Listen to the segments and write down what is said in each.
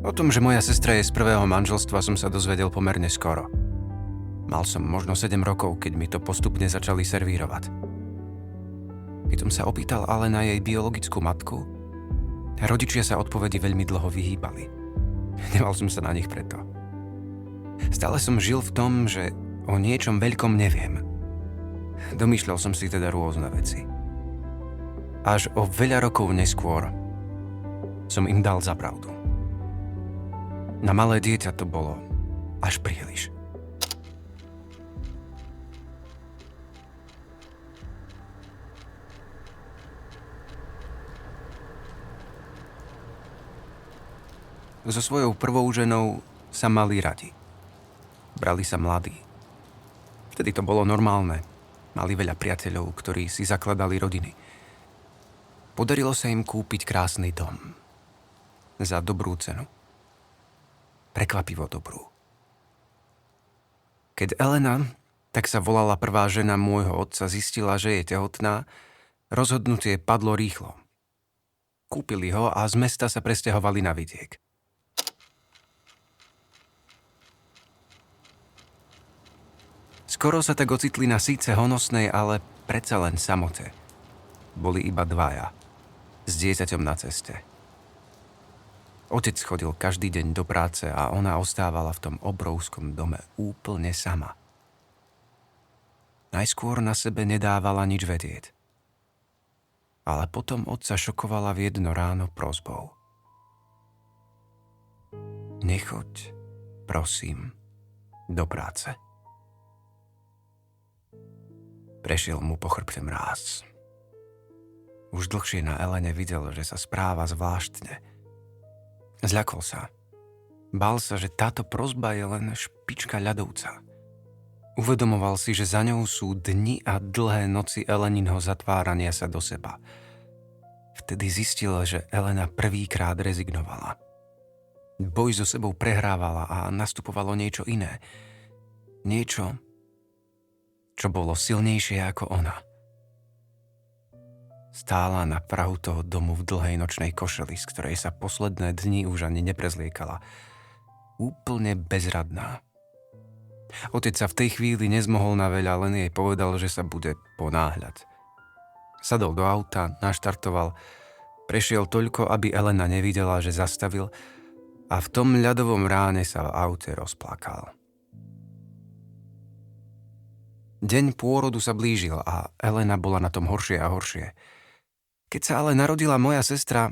O tom, že moja sestra je z prvého manželstva, som sa dozvedel pomerne skoro. Mal som možno 7 rokov, keď mi to postupne začali servírovať. Keď som sa opýtal ale na jej biologickú matku, rodičia sa odpovedi veľmi dlho vyhýbali. Nemal som sa na nich preto. Stále som žil v tom, že o niečom veľkom neviem. Domýšľal som si teda rôzne veci. Až o veľa rokov neskôr som im dal za pravdu. Na malé dieťa to bolo až príliš. So svojou prvou ženou sa mali radi. Brali sa mladí. Vtedy to bolo normálne. Mali veľa priateľov, ktorí si zakladali rodiny. Podarilo sa im kúpiť krásny dom. Za dobrú cenu. Prekvapivo dobrú. Keď Elena, tak sa volala prvá žena môjho otca, zistila, že je tehotná, rozhodnutie padlo rýchlo. Kúpili ho a z mesta sa presťahovali na vidiek. Skoro sa tak ocitli na síce honosnej, ale predsa len samote. Boli iba dvaja, s dieťaťom na ceste. Otec chodil každý deň do práce a ona ostávala v tom obrovskom dome úplne sama. Najskôr na sebe nedávala nič vedieť. Ale potom otca šokovala v jedno ráno prosbou. Nechoď, prosím, do práce. Prešiel mu po chrbte mráz. Už dlhšie na Elene videl, že sa správa zvláštne. Zľakol sa. Bál sa, že táto prosba je len špička ľadovca. Uvedomoval si, že za ňou sú dni a dlhé noci Eleninho zatvárania sa do seba. Vtedy zistil, že Elena prvýkrát rezignovala. Boj so sebou prehrávala a nastupovalo niečo iné. Niečo, čo bolo silnejšie ako ona. Stála na prahu toho domu v dlhej nočnej košeli, z ktorej sa posledné dni už ani neprezliekala. Úplne bezradná. Otec sa v tej chvíli nezmohol na veľa, len jej povedal, že sa bude ponáhľať. Sadol do auta, naštartoval, prešiel toľko, aby Elena nevidela, že zastavil, a v tom ľadovom ráne sa v aute rozplakal. Deň pôrodu sa blížil a Elena bola na tom horšie a horšie. Keď sa ale narodila moja sestra,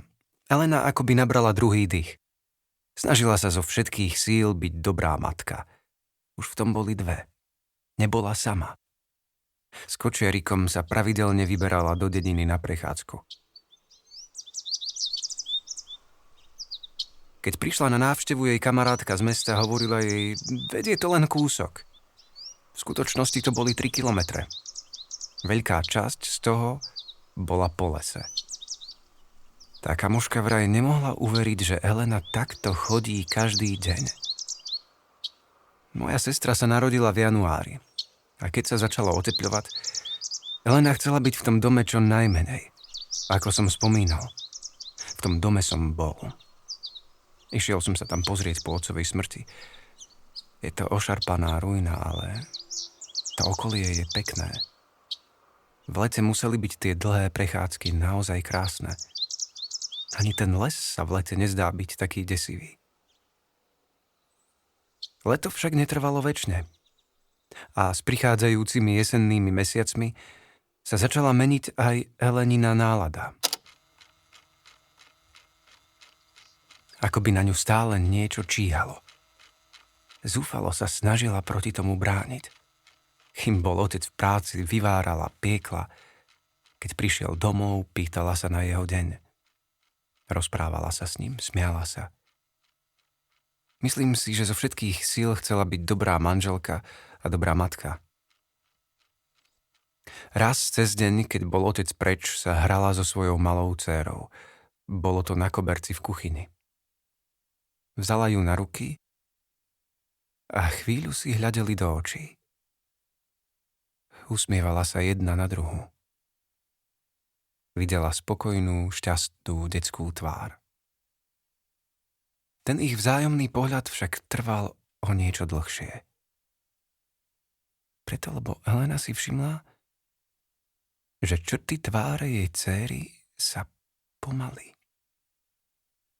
Elena akoby nabrala druhý dých. Snažila sa zo všetkých síl byť dobrá matka. Už v tom boli dve. Nebola sama. S kočiarikom sa pravidelne vyberala do dediny na prechádzku. Keď prišla na návštevu jej kamarátka z mesta, hovorila jej, veď je to len kúsok. V skutočnosti to boli 3 kilometre. Veľká časť z toho bola po lese. Tá kamoška vraj nemohla uveriť, že Elena takto chodí každý deň. Moja sestra sa narodila v januári a keď sa začalo otepľovať, Elena chcela byť v tom dome čo najmenej. Ako som spomínal, v tom dome som bol. Išiel som sa tam pozrieť po otcovej smrti. Je to ošarpaná ruina, ale to okolie je pekné. V lete museli byť tie dlhé prechádzky naozaj krásne. Ani ten les sa v lete nezdá byť taký desivý. Leto však netrvalo večne. A s prichádzajúcimi jesennými mesiacmi sa začala meniť aj Elenina nálada. Ako by na ňu stále niečo číhalo. Zúfalo sa snažila proti tomu brániť. Kým bol otec v práci, vyvárala, piekla. Keď prišiel domov, pýtala sa na jeho deň. Rozprávala sa s ním, smiala sa. Myslím si, že zo všetkých síl chcela byť dobrá manželka a dobrá matka. Raz cez deň, keď bol otec preč, sa hrala so svojou malou dcérou. Bolo to na koberci v kuchyni. Vzala ju na ruky a chvíľu si hľadeli do očí. Usmievala sa jedna na druhú. Videla spokojnú, šťastnú detskú tvár. Ten ich vzájomný pohľad však trval o niečo dlhšie. Preto, lebo Elena si všimla, že črty tváre jej dcéry sa pomaly,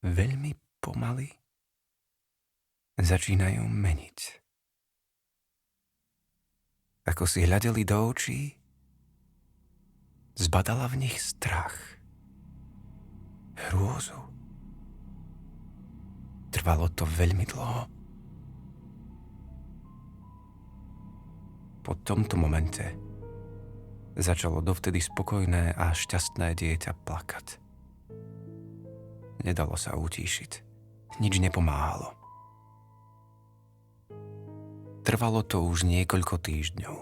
veľmi pomaly začínajú meniť. Ako si hľadeli do očí, zbadala v nich strach, hrôzu. Trvalo to veľmi dlho. Po tomto momente začalo dovtedy spokojné a šťastné dieťa plakať. Nedalo sa utíšiť. Nič nepomáhalo. Trvalo to už niekoľko týždňov.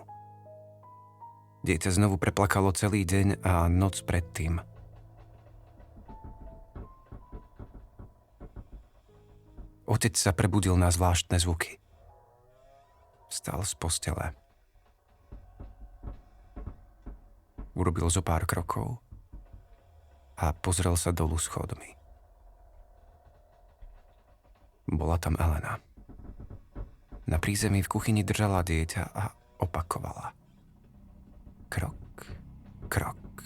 Dieťa znovu preplakalo celý deň a noc predtým. Otec sa prebudil na zvláštne zvuky. Vstal z postele. Urobil zo pár krokov a pozrel sa dolu schodmi. Bola tam Elena. Na prízemí v kuchyni držala dieťa a opakovala. Krok, krok,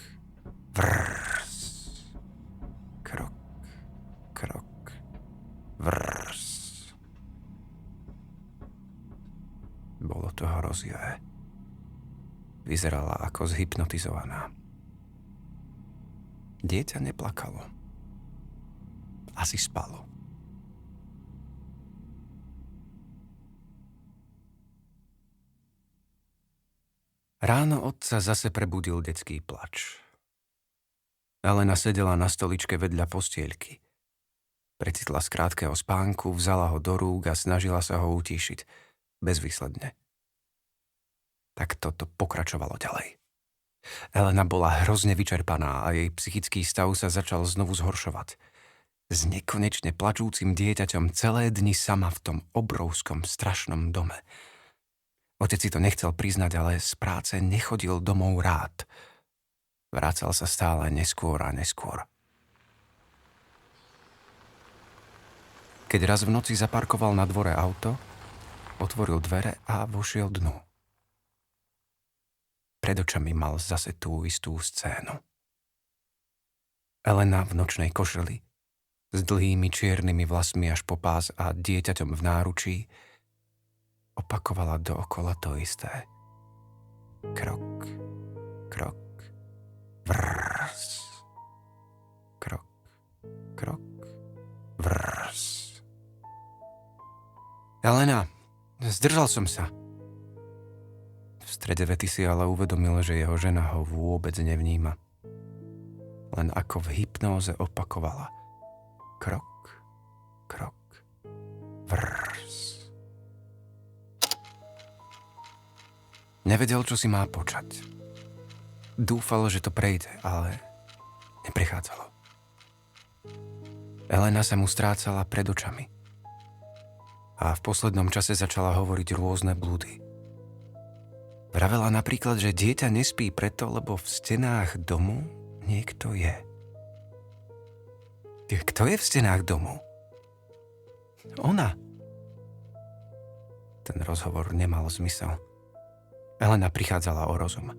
vrrs. Krok, krok, vrrs. Bolo to hrozivé. Vyzerala ako zhypnotizovaná. Dieťa neplakalo. Asi spalo. Ráno otca zase prebudil detský plač. Elena sedela na stoličke vedľa postieľky. Precitla z krátkeho spánku, vzala ho do rúk a snažila sa ho utíšiť. Bezvýsledne. Tak toto pokračovalo ďalej. Elena bola hrozne vyčerpaná a jej psychický stav sa začal znovu zhoršovať. S nekonečne plačúcim dieťaťom celé dni sama v tom obrovskom, strašnom dome. Otec si to nechcel priznať, ale z práce nechodil domov rád. Vracal sa stále neskôr a neskôr. Keď raz v noci zaparkoval na dvore auto, otvoril dvere a vošiel dnu. Pred očami mal zase tú istú scénu. Elena v nočnej košeli, s dlhými čiernymi vlasmi až po pás a dieťaťom v náručí, opakovala dookola to isté. Krok, krok, vrrs. Krok, krok, vrrs. Elena, zdržal som sa. V strede vety si ale uvedomil, že jeho žena ho vôbec nevníma. Len ako v hypnóze opakovala. Krok, krok, vrrs. Nevedel, čo si má počať. Dúfal, že to prejde, ale neprichádzalo. Elena sa mu strácala pred očami. A v poslednom čase začala hovoriť rôzne blúdy. Vravela napríklad, že dieťa nespí preto, lebo v stenách domu niekto je. Kto je v stenách domu? Ona. Ten rozhovor nemal zmysel. Elena prichádzala o rozum.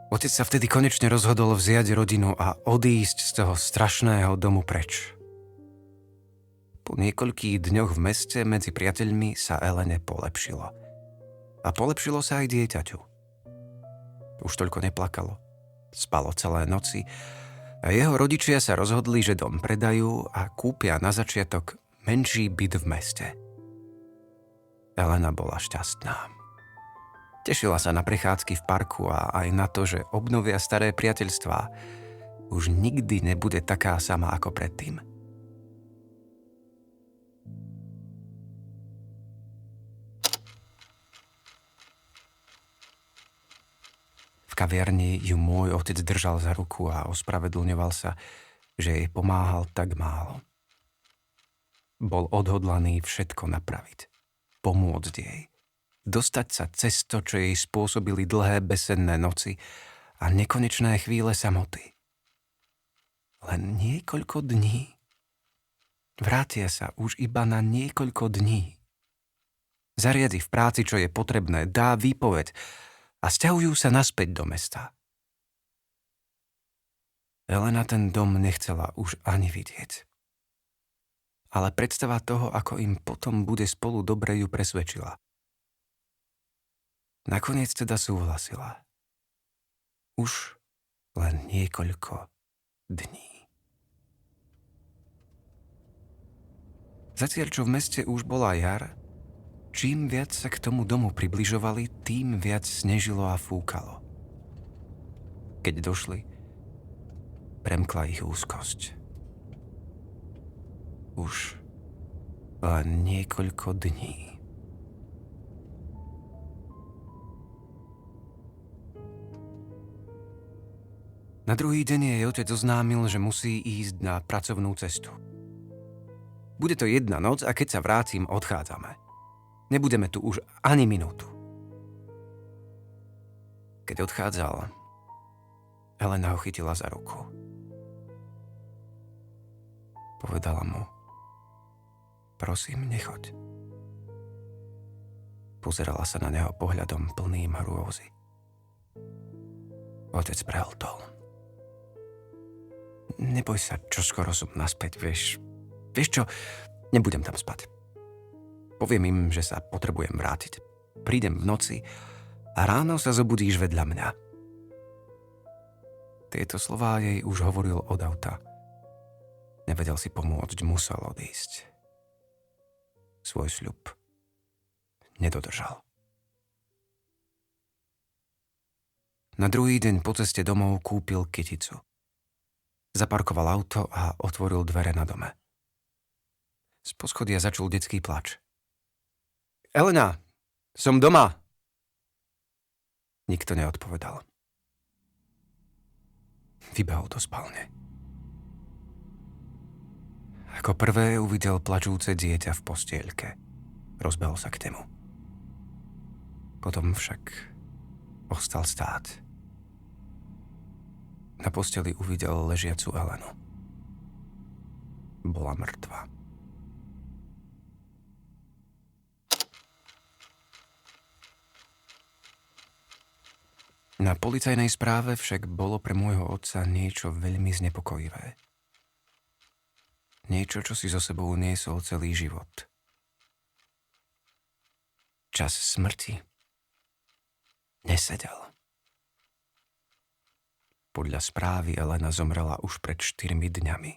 Otec sa vtedy konečne rozhodol vziať rodinu a odísť z toho strašného domu preč. Po niekoľkých dňoch v meste medzi priateľmi sa Elene polepšilo. A polepšilo sa aj dieťaťu. Už toľko neplakalo. Spalo celé noci a jeho rodičia sa rozhodli, že dom predajú a kúpia na začiatok menší byt v meste. Elena bola šťastná. Tešila sa na prechádzky v parku a aj na to, že obnovia staré priateľstvá. Už nikdy nebude taká sama ako predtým. V kaviarni ju môj otec držal za ruku a ospravedlňoval sa, že jej pomáhal tak málo. Bol odhodlaný všetko napraviť. Pomôcť jej. Dostať sa cez to, čo jej spôsobili dlhé besenné noci a nekonečné chvíle samoty. Len niekoľko dní. Vrátia sa už iba na niekoľko dní. Zariadi v práci, čo je potrebné, dá výpoveď a sťahujú sa naspäť do mesta. Elena ten dom nechcela už ani vidieť. Ale predstava toho, ako im potom bude spolu dobre, ju presvedčila. Nakoniec teda súhlasila. Už len niekoľko dní. Zatiaľ, čo v meste už bola jar, čím viac sa k tomu domu približovali, tým viac snežilo a fúkalo. Keď došli, premkla ich úzkosť. Už len niekoľko dní. Na druhý deň jej otec oznámil, že musí ísť na pracovnú cestu. Bude to jedna noc a keď sa vrátim, odchádzame. Nebudeme tu už ani minútu. Keď odchádzal, Elena ho chytila za ruku. Povedala mu: prosím, nechoď. Pozerala sa na neho pohľadom plným hrôzy. Otec prehltol. Neboj sa, čoskoro som naspäť, vieš. Vieš čo, nebudem tam spať. Poviem im, že sa potrebujem vrátiť. Prídem v noci a ráno sa zobudíš vedľa mňa. Tieto slová jej už hovoril od auta. Nevedel si pomôcť, musel odísť. Svoj sľub nedodržal. Na druhý deň po ceste domov kúpil kyticu. Zaparkoval auto a otvoril dvere na dome. Z poschodia začul detský plač. Elena, som doma! Nikto neodpovedal. Vybehol do spálne. Ako prvé uvidel plačúce dieťa v postieľke. Rozbehol sa k nemu. Potom však ostal stáť. Na posteli uvidel ležiacu Elenu. Bola mŕtva. Na policajnej správe však bolo pre môjho otca niečo veľmi znepokojivé. Niečo, čo si so sebou niesol celý život. Čas smrti nesedel. Podľa správy Elena zomrela už pred 4 dňami.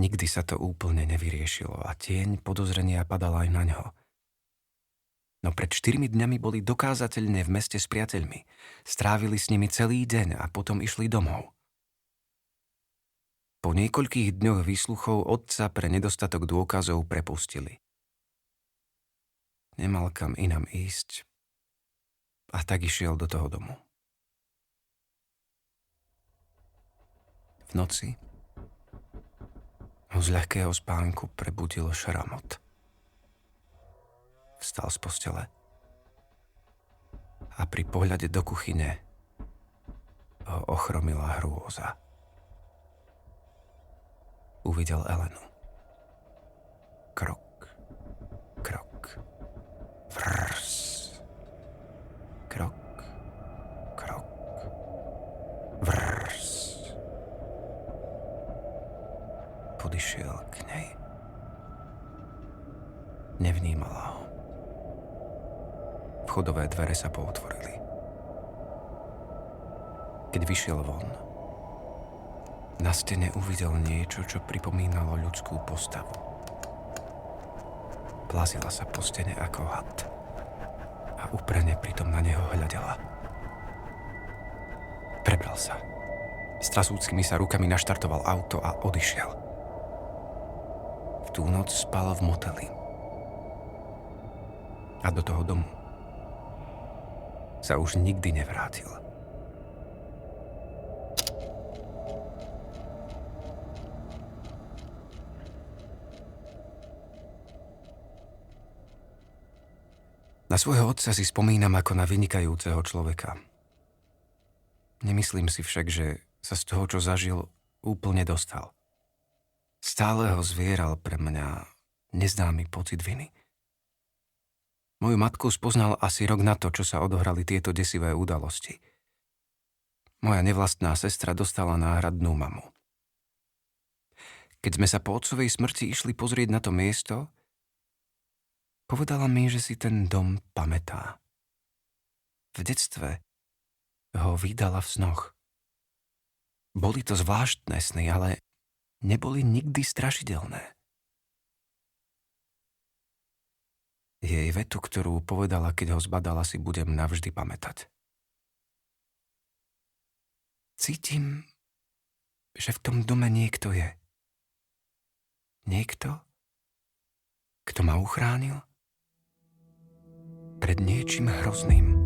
Nikdy sa to úplne nevyriešilo a tieň podozrenia padala aj na ňo. No pred 4 dňami boli dokázateľne v meste s priateľmi. Strávili s nimi celý deň a potom išli domov. Po niekoľkých dňoch výsluchov otca pre nedostatok dôkazov prepustili. Nemal kam inam ísť a tak išiel do toho domu. V noci ho z ľahkého spánku prebudil šramot. Vstal z postele a pri pohľade do kuchyne ho ochromila hrôza. Uvidel Elenu. Krok, krok, vrs. Krok, krok, vrs. Podišiel k nej. Nevnímala ho. Vchodové dvere sa pootvorili. Keď vyšiel von, na stene uvidel niečo, čo pripomínalo ľudskú postavu. Plazila sa po stene ako had a úprene pritom na neho hľadela. Prebral sa. S trasúcimi sa rukami naštartoval auto a odišiel. V tú noc spal v moteli. A do toho domu sa už nikdy nevrátil. Na svojho otca si spomínam ako na vynikajúceho človeka. Nemyslím si však, že sa z toho, čo zažil, úplne dostal. Stále ho zvieral pre mňa neznámy pocit viny. Moju matku spoznal asi rok na to, čo sa odohrali tieto desivé udalosti. Moja nevlastná sestra dostala náhradnú mamu. Keď sme sa po otcovej smrti išli pozrieť na to miesto, povedala mi, že si ten dom pamätá. V detstve ho vydala v snoch. Boli to zvláštne sny, ale neboli nikdy strašidelné. Jej vetu, ktorú povedala, keď ho zbadala, si budem navždy pamätať. Cítim, že v tom dome niekto je. Niekto, kto ma uchránil pred niečím hrozným.